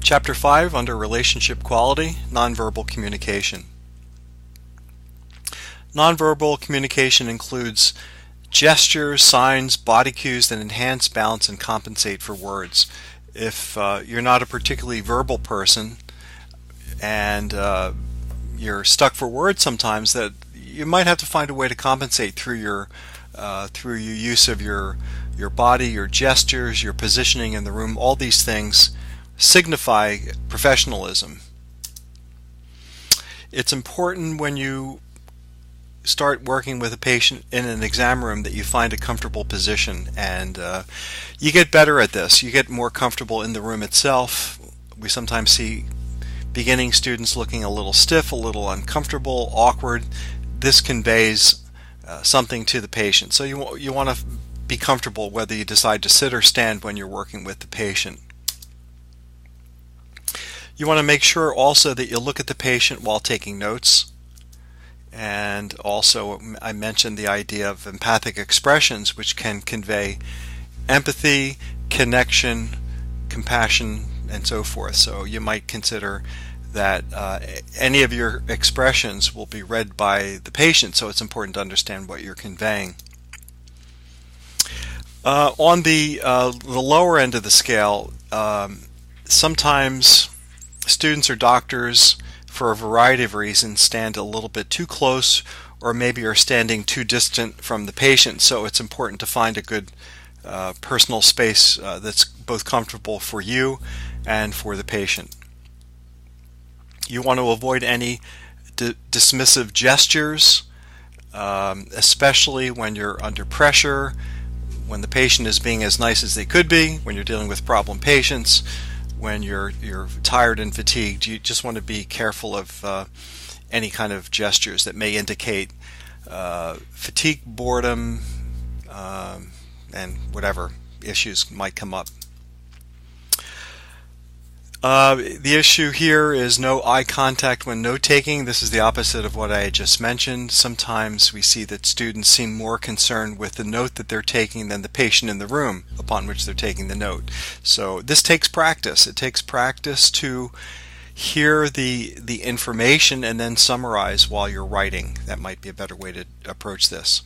Chapter 5, under Relationship Quality, Nonverbal Communication. Nonverbal communication includes gestures, signs, body cues that enhance, balance, and compensate for words. If you're not a particularly verbal person and you're stuck for words sometimes, that you might have to find a way to compensate through your use of your body, your gestures, your positioning in the room. All these things signify professionalism. It's important when you start working with a patient in an exam room that you find a comfortable position, and you get better at this. You get more comfortable in the room itself. We sometimes see beginning students looking a little stiff, a little uncomfortable, awkward. This conveys something to the patient. So you want to be comfortable whether you decide to sit or stand when you're working with the patient. You want to make sure also that you look at the patient while taking notes. And also, I mentioned the idea of empathic expressions, which can convey empathy, connection, compassion, and so forth. So you might consider that any of your expressions will be read by the patient, so it's important to understand what you're conveying. On the lower end of the scale, sometimes students or doctors, for a variety of reasons, stand a little bit too close, or maybe are standing too distant from the patient. So it's important to find a good personal space that's both comfortable for you and for the patient. You want to avoid any dismissive gestures, especially when you're under pressure, when the patient is being as nice as they could be, when you're dealing with problem patients, when you're tired and fatigued. You just want to be careful of any kind of gestures that may indicate fatigue, boredom, and whatever issues might come up. The issue here is no eye contact when note-taking. This is the opposite of what I had just mentioned. Sometimes we see that students seem more concerned with the note that they're taking than the patient in the room upon which they're taking the note. So this takes practice. It takes practice to hear the information and then summarize while you're writing. That might be a better way to approach this.